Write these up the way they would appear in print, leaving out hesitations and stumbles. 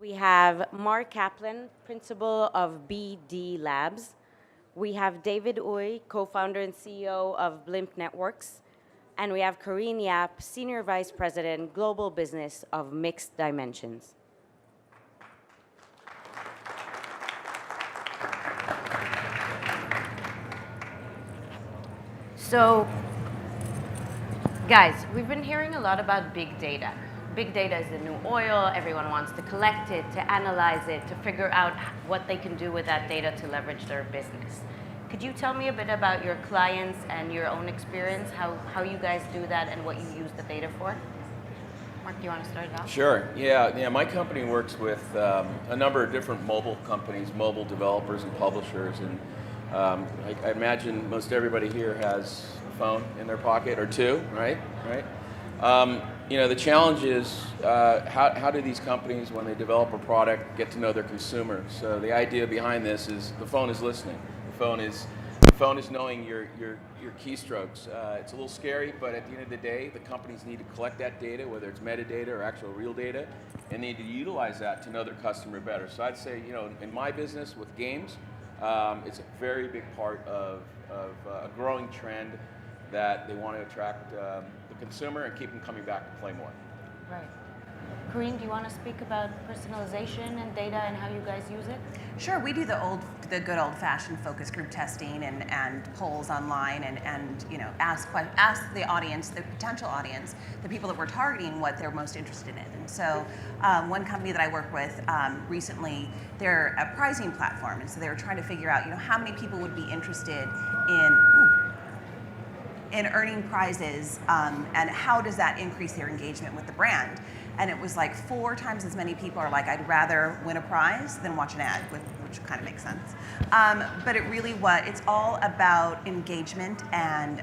We have Mark Caplan, principal of BD Labs. We have David Uy, co-founder and CEO of Blimp Networks. And we have Corinne Yap, Senior Vice President, Global Business of Mixed Dimensions. So, guys, we've been hearing a lot about big data. Big data is the new oil. Everyone wants to collect it, to analyze it, to figure out what they can do with that data to leverage their business. Could you tell me a bit about your clients and your own experience, how you guys do that and what you use the data for? Mark, do you want to start it off? Sure. Yeah. My company works with a number of different mobile companies, mobile developers and publishers, and I imagine most everybody here has a phone in their pocket or two, right? The challenge is how do these companies, when they develop a product, get to know their consumers? So the idea behind this is the phone is listening. The phone is knowing your keystrokes. It's a little scary, but at the end of the day, the companies need to collect that data, whether it's metadata or actual real data, and they need to utilize that to know their customer better. So I'd say, in my business with games, it's a very big part of a growing trend that they want to attract the consumer and keep them coming back to play more. Right. Corinne, do you want to speak about personalization and data and how you guys use it? Sure, we do the good old-fashioned focus group testing and polls online and ask the audience, the potential audience, the people that we're targeting, what they're most interested in. And so one company that I work with recently, they're a pricing platform, and so they were trying to figure out how many people would be interested in earning prizes, and how does that increase their engagement with the brand. And it was like 4 times as many people are like, I'd rather win a prize than watch an ad, which kind of makes sense. But it's all about engagement and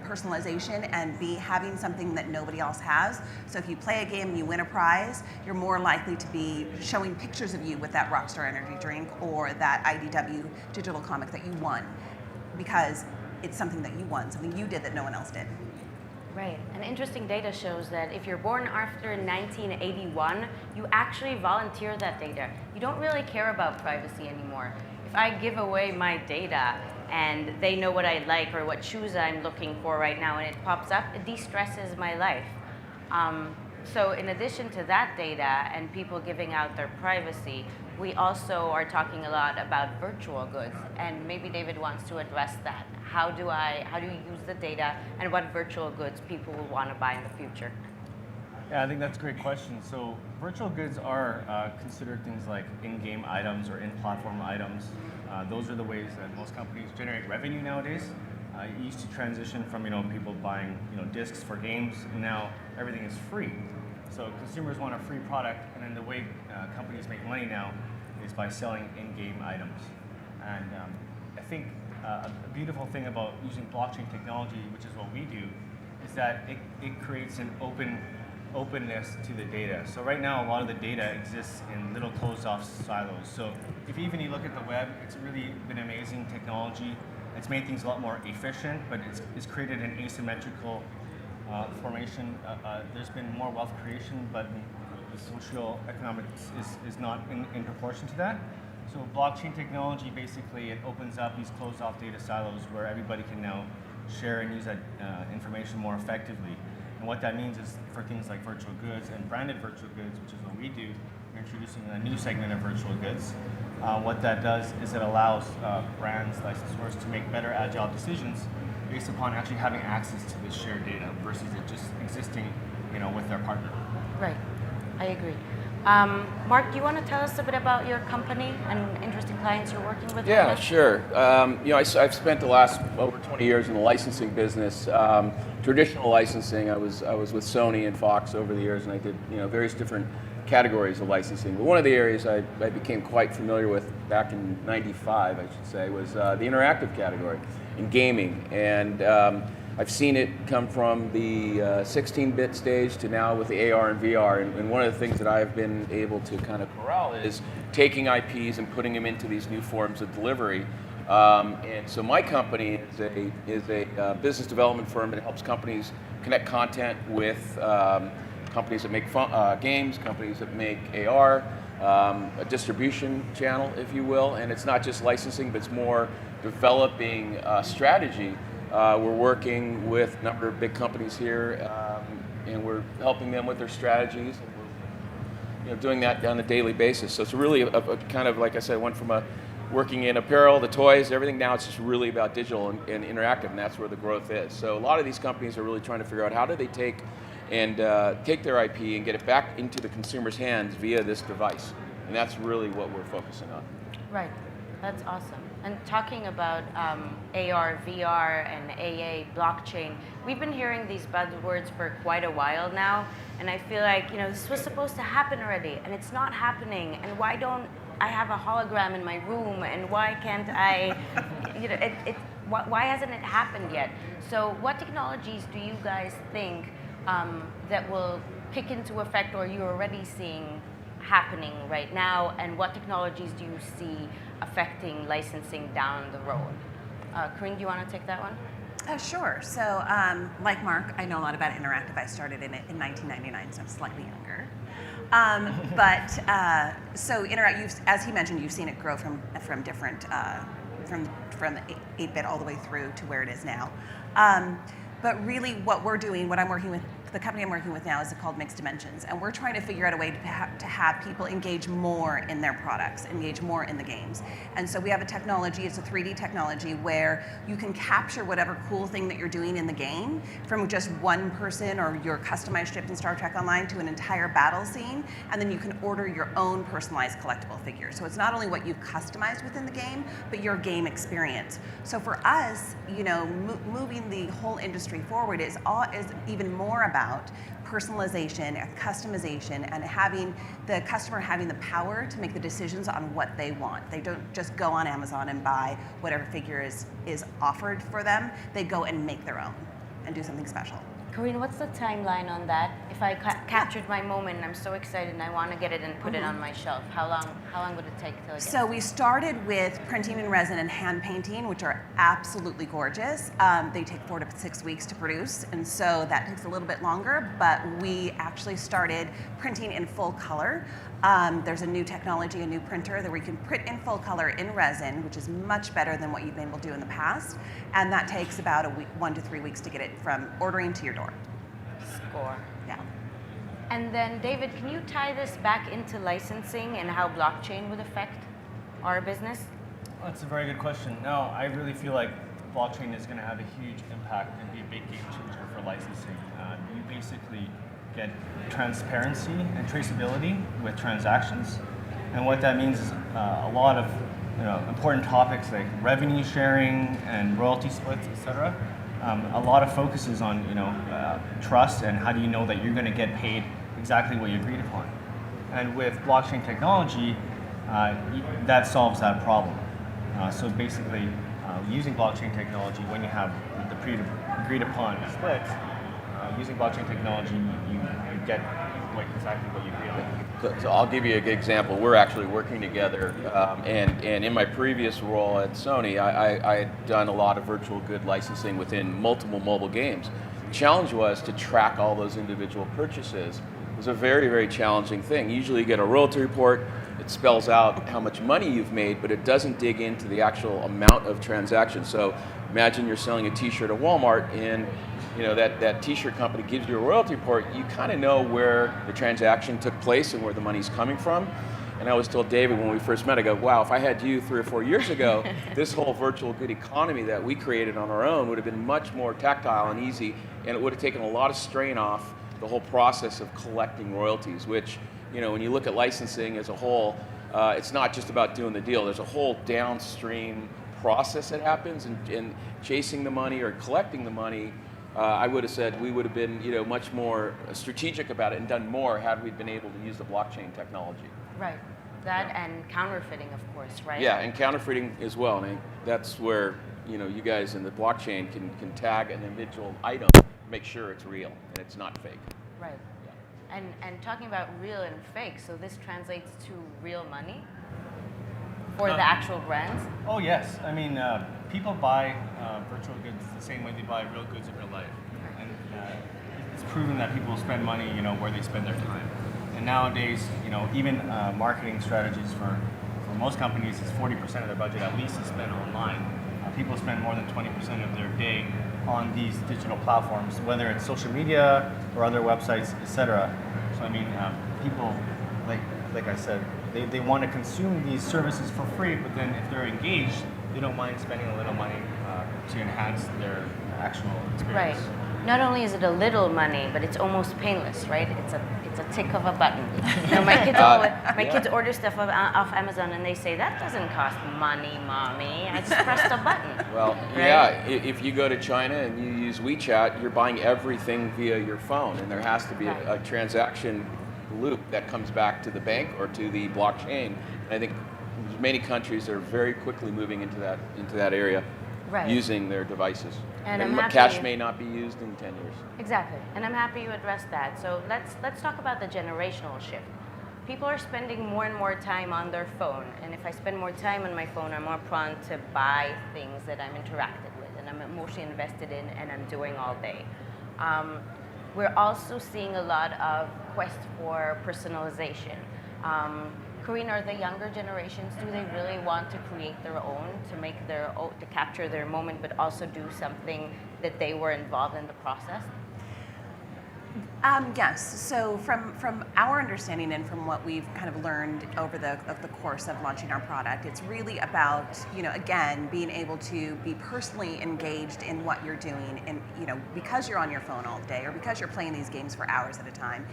personalization and having something that nobody else has. So if you play a game and you win a prize, you're more likely to be showing pictures of you with that Rockstar Energy drink or that IDW digital comic that you won, because it's something that you won, something you did that no one else did. Right, and interesting data shows that if you're born after 1981, you actually volunteer that data. You don't really care about privacy anymore. If I give away my data and they know what I like or what shoes I'm looking for right now and it pops up, it de-stresses my life. So in addition to that data and people giving out their privacy, we also are talking a lot about virtual goods, and maybe David wants to address that. How do you use the data, and what virtual goods people will want to buy in the future? Yeah, I think that's a great question. So virtual goods are considered things like in-game items or in-platform items. Those are the ways that most companies generate revenue nowadays. It used to transition from people buying discs for games, and now everything is free. So consumers want a free product, and then the way companies make money now is by selling in-game items. And I think a beautiful thing about using blockchain technology, which is what we do, is that it creates an openness to the data. So right now, a lot of the data exists in little closed-off silos. So if you look at the web, it's really been amazing technology. It's made things a lot more efficient, but it's created an asymmetrical formation. There's been more wealth creation, but the social economics is not in proportion to that. So blockchain technology, basically, it opens up these closed-off data silos where everybody can now share and use that information more effectively. And what that means is for things like virtual goods and branded virtual goods, which is what we do, we're introducing a new segment of virtual goods. What that does is it allows brands, licensors, to make better agile decisions based upon actually having access to this shared data versus it just existing, with their partner. Right, I agree. Mark, do you want to tell us a bit about your company and interesting clients you're working with? Yeah, sure. I've spent the last over 20 years in the licensing business. Traditional licensing, I was with Sony and Fox over the years, and I did various different categories of licensing. But one of the areas I became quite familiar with back in '95, I should say, was the interactive category in gaming. And I've seen it come from the 16-bit stage to now with the AR and VR. And one of the things that I've been able to kind of corral is taking IPs and putting them into these new forms of delivery. And so my company is a business development firm that helps companies connect content with companies that make games, companies that make AR, a distribution channel, if you will, and it's not just licensing, but it's more developing strategy. We're working with a number of big companies here, and we're helping them with their strategies, and we're doing that on a daily basis. So it's really a kind of, like I said, went from working in apparel, the toys, everything. Now it's just really about digital and interactive, and that's where the growth is. So a lot of these companies are really trying to figure out how do they take their IP and get it back into the consumer's hands via this device, and that's really what we're focusing on. Right, that's awesome. And talking about AR, VR, and AA, blockchain, we've been hearing these buzzwords for quite a while now, and I feel like, this was supposed to happen already, and it's not happening, and why don't I have a hologram in my room, and why can't I, why hasn't it happened yet? So what technologies do you guys think that will kick into effect, or you're already seeing happening right now, and what technologies do you see affecting licensing down the road? Corinne, do you want to take that one? Sure. So, like Mark, I know a lot about interactive. I started in it in 1999, so I'm slightly younger. So as he mentioned, you've seen it grow from different from 8-bit all the way through to where it is now. But really, what we're doing, what I'm working with, the company I'm working with now is called Mixed Dimensions, and we're trying to figure out a way to have people engage more in their products, engage more in the games. And so we have a technology, it's a 3D technology where you can capture whatever cool thing that you're doing in the game from just one person or your customized ship in Star Trek Online to an entire battle scene, and then you can order your own personalized collectible figure. So it's not only what you've customized within the game, but your game experience. So for us, moving the whole industry forward is even more about personalization and customization, and having the customer having the power to make the decisions on what they want. They don't just go on Amazon and buy whatever figure is offered for them. They go and make their own and do something special. Corinne, what's the timeline on that? If I captured my moment and I'm so excited and I want to get it and put it on my shelf, how long would it take till it gets? So we started with printing in resin and hand painting, which are absolutely gorgeous. They take 4 to 6 weeks to produce, and so that takes a little bit longer, but we actually started printing in full color. There's a new technology, a new printer that we can print in full color in resin, which is much better than what you've been able to do in the past, and that takes about 1 to 3 weeks to get it from ordering to your door. Score. Yeah. And then, David, can you tie this back into licensing and how blockchain would affect our business? Well, that's a very good question. No, I really feel like blockchain is going to have a huge impact and be a big game changer for licensing. You basically get transparency and traceability with transactions, and what that means is a lot of important topics like revenue sharing and royalty splits, etc. A lot of focus is on trust and how do you know that you're going to get paid exactly what you agreed upon. And with blockchain technology, that solves that problem. So basically, using blockchain technology, when you have the pre-agreed upon splits, using blockchain technology, you get exactly what you agreed on. So I'll give you a good example. We're actually working together, and in my previous role at Sony, I had done a lot of virtual good licensing within multiple mobile games. The challenge was to track all those individual purchases. It was a very, very challenging thing. Usually you get a royalty report, it spells out how much money you've made, but it doesn't dig into the actual amount of transactions. So imagine you're selling a t-shirt at Walmart, and that t-shirt company gives you a royalty report. You kind of know where the transaction took place and where the money's coming from. And I always told David when we first met, I go, wow, if I had you 3 or 4 years ago, this whole virtual good economy that we created on our own would have been much more tactile and easy, and it would have taken a lot of strain off the whole process of collecting royalties, which, when you look at licensing as a whole, it's not just about doing the deal. There's a whole downstream process that happens, and chasing the money or collecting the money. I would have said we would have been, much more strategic about it and done more had we been able to use the blockchain technology. Right. That and counterfeiting, of course, right? Yeah, and counterfeiting as well. And that's where you guys in the blockchain can tag an individual item, make sure it's real and it's not fake. Right. Yeah. And talking about real and fake, so this translates to real money for the actual brands? Oh yes, I mean people buy virtual goods the same way they buy real goods in real life, and it's proven that people spend money, where they spend their time. And nowadays, even marketing strategies for most companies is 40% of their budget at least is spent online. People spend more than 20% of their day on these digital platforms, whether it's social media or other websites, etc. So I mean, people, like I said, they want to consume these services for free, but then if they're engaged, they don't mind spending a little money to enhance their actual experience. Right. Not only is it a little money, but it's almost painless, right? It's a tick of a button. My kids order stuff off Amazon and they say, that doesn't cost money, mommy. I just pressed a button. Well, right? yeah, if you go to China and you use WeChat, you're buying everything via your phone, and there has to be a transaction loop that comes back to the bank or to the blockchain. And I think many countries are very quickly moving into that area, using their devices. And cash may not be used in 10 years. Exactly, and I'm happy you addressed that. So let's talk about the generational shift. People are spending more and more time on their phone, and if I spend more time on my phone, I'm more prone to buy things that I'm interacted with and I'm emotionally invested in and I'm doing all day. We're also seeing a lot of quest for personalization. Corinne, are the younger generations, do they really want to create their own, to capture their moment, but also do something that they were involved in the process? Yes. So from our understanding and from what we've kind of learned over the course of launching our product, it's really about, again, being able to be personally engaged in what you're doing, and because you're on your phone all day or because you're playing these games for hours at a time,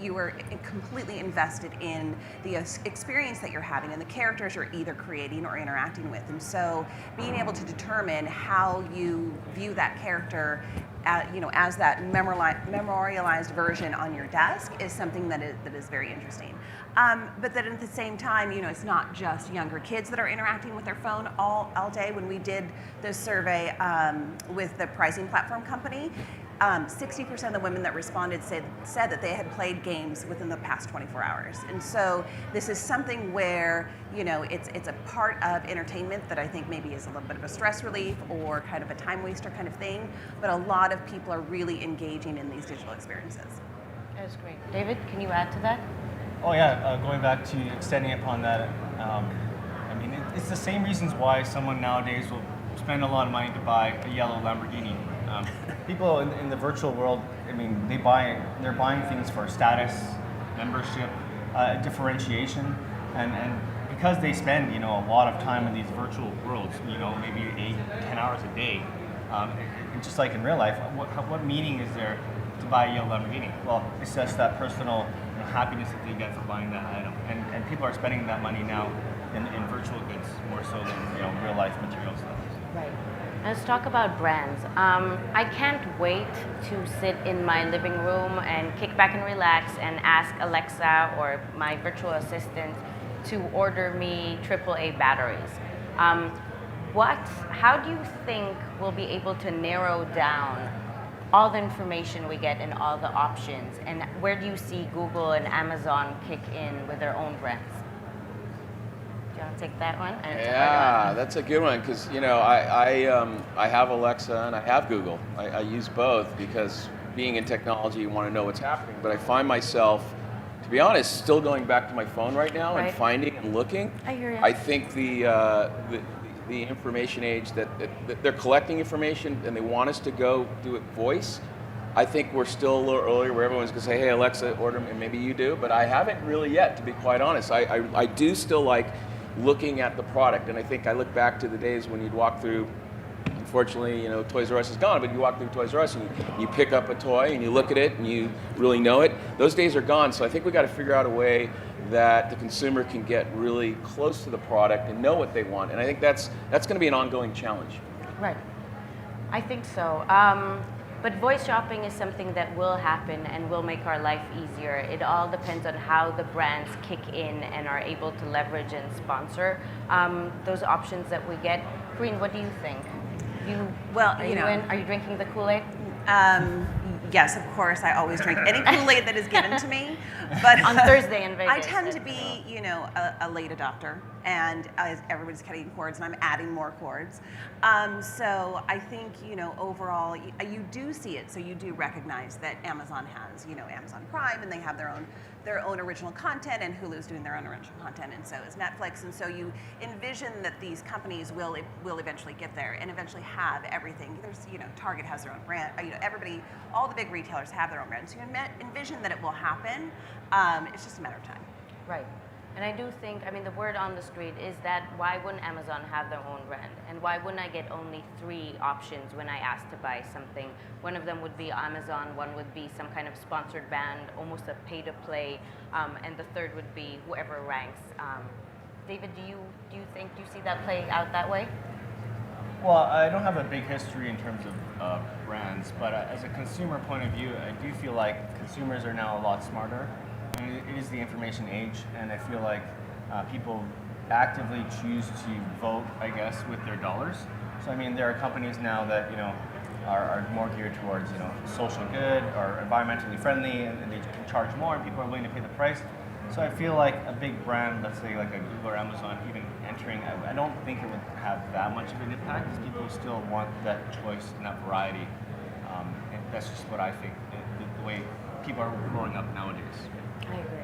you are completely invested in the experience that you're having and the characters you're either creating or interacting with. And so being able to determine how you view that character as that memorialized version on your desk is something that is very interesting. But then at the same time, it's not just younger kids that are interacting with their phone all day. When we did this survey with the pricing platform company, 60% of the women that responded said that they had played games within the past 24 hours. And so this is something where, it's a part of entertainment that I think maybe is a little bit of a stress relief or kind of a time waster kind of thing, but a lot of people are really engaging in these digital experiences. That's great. David, can you add to that? Oh yeah, going back to extending upon that, I mean, it's the same reasons why someone nowadays will spend a lot of money to buy a yellow Lamborghini. People in the virtual world, I mean, they're buying things for status, membership, differentiation, and because they spend a lot of time in these virtual worlds, maybe 8-10 hours a day, just like in real life, what meaning is there to buy a yellow Lamborghini? Well, it's just that personal happiness that they get for buying that item, and people are spending that money now in virtual goods more so than real life material stuff. Right. Let's talk about brands. I can't wait to sit in my living room and kick back and relax and ask Alexa or my virtual assistant to order me AAA batteries. How do you think we'll be able to narrow down all the information we get and all the options? And where do you see Google and Amazon kick in with their own brands? Do you want to take that one? Yeah, that's a good one because I have Alexa and I have Google. I use both because being in technology, you want to know what's happening. But I find myself, to be honest, still going back to my phone right now and finding and looking. I hear you. I think the information age that they're collecting information and they want us to go do it voice. I think we're still a little earlier where everyone's going to say, hey, Alexa, order me, and maybe you do, but I haven't really yet, to be quite honest. I do still like looking at the product, and I think I look back to the days when you'd walk through, unfortunately, Toys R Us is gone, but you walk through Toys R Us and you pick up a toy and you look at it and you really know it. Those days are gone, so I think we got to figure out a way that the consumer can get really close to the product and know what they want, and I think that's going to be an ongoing challenge. Right. I think so. But voice shopping is something that will happen and will make our life easier. It all depends on how the brands kick in and are able to leverage and sponsor those options that we get. Corinne, what do you think? Are you drinking the Kool-Aid? Yes, of course. I always drink any Kool-Aid that is given to me. But on Thursday in Vegas. I tend to be, a late adopter. and as everybody's cutting cords, and I'm adding more cords. So I think, overall, you do see it. So you do recognize that Amazon has, Amazon Prime, and they have their own original content, and Hulu's doing their own original content, and so is Netflix. And so you envision that these companies will eventually get there and eventually have everything. There's, Target has their own brand. Everybody, all the big retailers have their own brand. So you envision that it will happen. It's just a matter of time. Right. And I do think, the word on the street is that why wouldn't Amazon have their own brand? And why wouldn't I get only 3 options when I ask to buy something? One of them would be Amazon, one would be some kind of sponsored band, almost a pay-to-play, and the third would be whoever ranks. David, do you see that playing out that way? Well, I don't have a big history in terms of brands, but as a consumer point of view, I do feel like consumers are now a lot smarter. It is the information age, and I feel like people actively choose to vote, I guess, with their dollars. So there are companies now that are more geared towards social good or environmentally friendly, and they can charge more, and people are willing to pay the price. So I feel like a big brand, let's say like a Google or Amazon, even entering, I don't think it would have that much of an impact, because people still want that choice and that variety. And that's just what I think, the way people are growing up nowadays. I agree.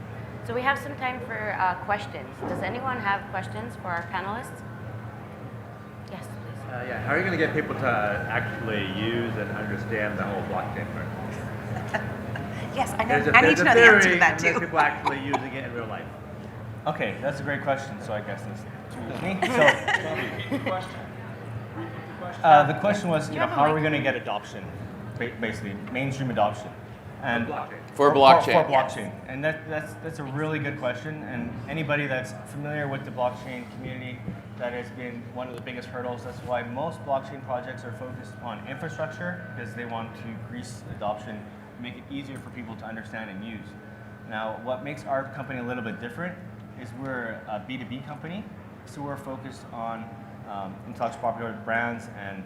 So we have some time for questions. Does anyone have questions for our panelists? Yes, please. Yeah, how are you going to get people to actually use and understand the whole blockchain part? Yes, I need to know the answer to that too. There's people actually using it in real life. Okay, that's a great question. So I guess that's to me. Repeat the question. The question was, how are we going to get adoption, basically mainstream adoption, and For blockchain. For blockchain, and that's a really good question. And anybody that's familiar with the blockchain community, that has been one of the biggest hurdles. That's why most blockchain projects are focused on infrastructure, because they want to grease adoption, make it easier for people to understand and use. Now, what makes our company a little bit different is we're a B2B company, so we're focused on intellectual property brands and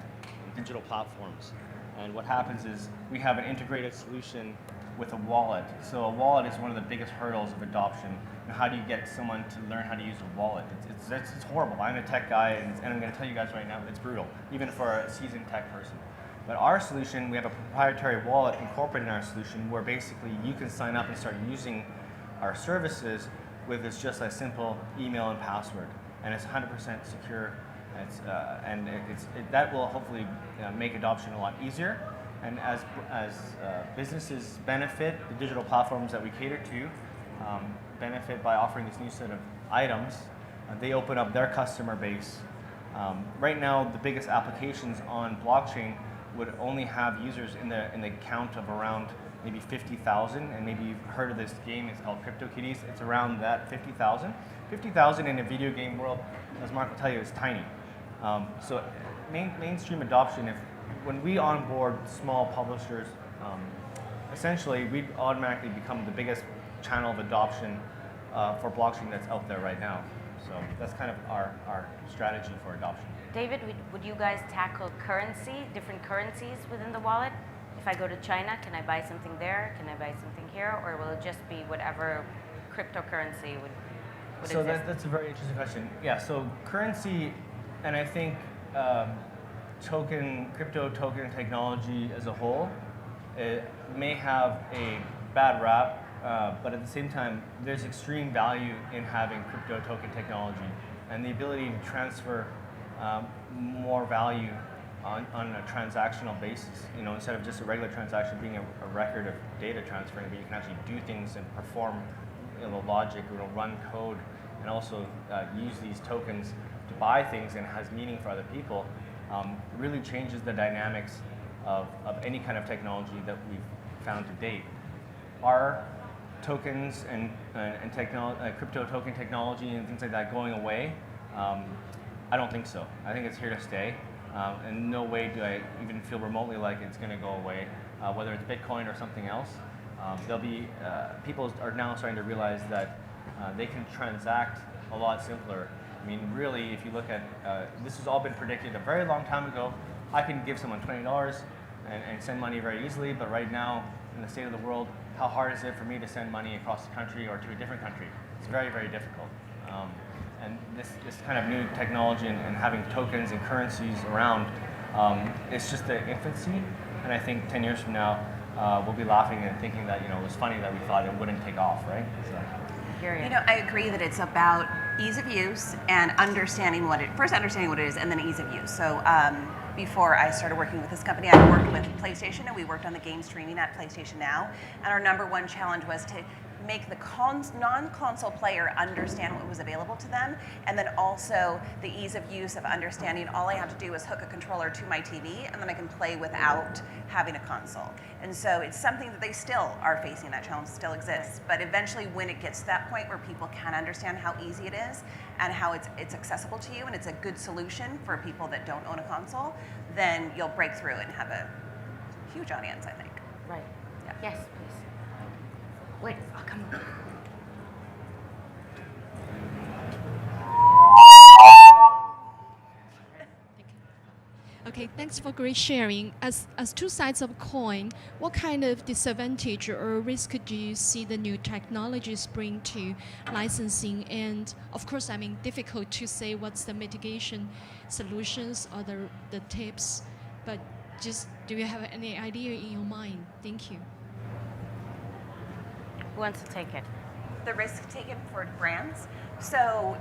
digital platforms. And what happens is we have an integrated solution with a wallet. So a wallet is one of the biggest hurdles of adoption. And how do you get someone to learn how to use a wallet? It's horrible. I'm a tech guy, and I'm going to tell you guys right now, it's brutal, even for a seasoned tech person. But our solution, we have a proprietary wallet incorporated in our solution, where basically you can sign up and start using our services with just a simple email and password. And it's 100% secure. That will hopefully make adoption a lot easier. And as businesses benefit, the digital platforms that we cater to benefit by offering this new set of items, they open up their customer base. Right now, the biggest applications on blockchain would only have users in the count of around maybe 50,000, and maybe you've heard of this game, it's called CryptoKitties. It's around that 50,000. 50,000 in a video game world, as Mark will tell you, is tiny. So mainstream adoption, when we onboard small publishers, essentially we automatically become the biggest channel of adoption for blockchain that's out there right now. So that's kind of our strategy for adoption. David, would you guys tackle different currencies within the wallet? If I go to China, can I buy something there? Can I buy something here? Or will it just be whatever cryptocurrency would So exist? that's a very interesting question. Yeah, so currency, and I think crypto token technology as a whole, it may have a bad rap, but at the same time, there's extreme value in having crypto token technology and the ability to transfer more value on a transactional basis. Instead of just a regular transaction being a record of data transferring, but you can actually do things and perform logic, run code, and also use these tokens to buy things, and has meaning for other people. Really changes the dynamics of any kind of technology that we've found to date. Are tokens and crypto token technology and things like that going away? I don't think so. I think it's here to stay. And no way do I even feel remotely like it's going to go away, whether it's Bitcoin or something else. People are now starting to realize that they can transact a lot simpler. Really, if you look at, this has all been predicted a very long time ago. I can give someone $20 and send money very easily, but right now, in the state of the world, how hard is it for me to send money across the country or to a different country? It's very, very difficult. And this kind of new technology and having tokens and currencies around, it's just the infancy. And I think 10 years from now, we'll be laughing and thinking that, it was funny that we thought it wouldn't take off, right? So. I agree that it's about ease of use and understanding what it is, and then ease of use. So before I started working with this company, I worked with PlayStation, and we worked on the game streaming at PlayStation Now. And our number one challenge was to make the non-console player understand what was available to them, and then also the ease of use of understanding all I have to do is hook a controller to my TV, and then I can play without having a console. And so it's something that they still are facing, that challenge still exists. But eventually when it gets to that point where people can understand how easy it is and how it's accessible to you and it's a good solution for people that don't own a console, then you'll break through and have a huge audience, I think. Right. Yeah. Yes, please. Wait, oh, come on. Okay, thanks for great sharing. As two sides of a coin, what kind of disadvantage or risk do you see the new technologies bring to licensing? And of course, difficult to say what's the mitigation solutions or the tips, but just do you have any idea in your mind? Thank you. Who wants to take it? The risk taken for brands. So,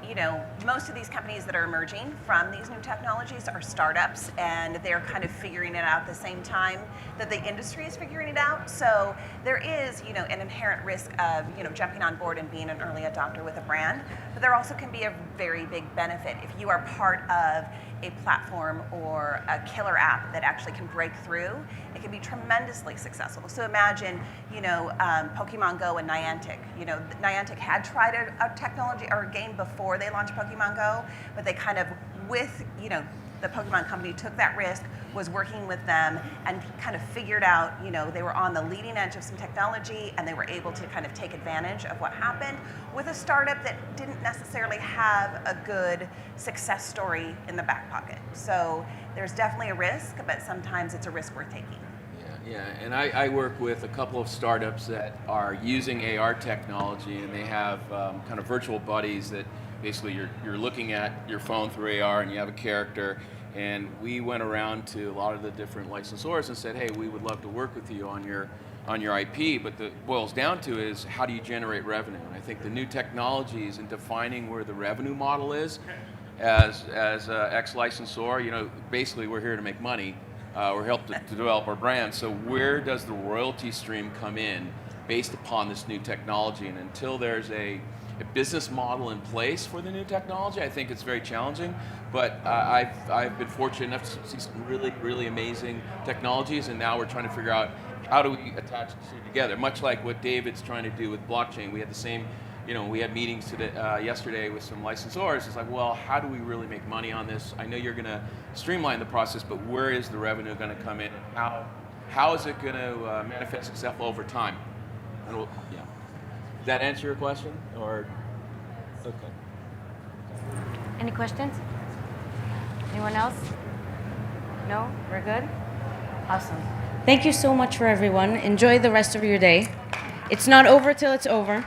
most of these companies that are emerging from these new technologies are startups, and they're kind of figuring it out at the same time that the industry is figuring it out. So there is, an inherent risk of, jumping on board and being an early adopter with a brand, but there also can be a very big benefit if you are part of a platform or a killer app that actually can break through. It can be tremendously successful. So imagine, Pokemon Go and Niantic. Niantic had tried a technology or a game before they launched Pokemon Go, but they kind of, with, the Pokemon company took that risk, was working with them, and kind of figured out, they were on the leading edge of some technology, and they were able to kind of take advantage of what happened with a startup that didn't necessarily have a good success story in the back pocket. So there's definitely a risk, but sometimes it's a risk worth taking. Yeah, and I work with a couple of startups that are using AR technology, and they have kind of virtual buddies that basically you're looking at your phone through AR and you have a character. And we went around to a lot of the different licensors and said, hey, we would love to work with you on your IP, but what boils down to is how do you generate revenue? And I think the new technologies and defining where the revenue model is as ex-licensor, basically we're here to make money. Or help to develop our brand. So where does the royalty stream come in based upon this new technology? And until there's a business model in place for the new technology, I think it's very challenging. But I've been fortunate enough to see some really, really amazing technologies, and now we're trying to figure out how do we attach the two together, much like what David's trying to do with blockchain. We had the same, we had meetings today, yesterday with some licensors. It's like, well, how do we really make money on this? I know you're going to streamline the process, but where is the revenue going to come in? How is it going to manifest itself over time? And Does that answer your question? Or okay. Any questions? Anyone else? No? We're good? Awesome. Thank you so much for everyone. Enjoy the rest of your day. It's not over till it's over.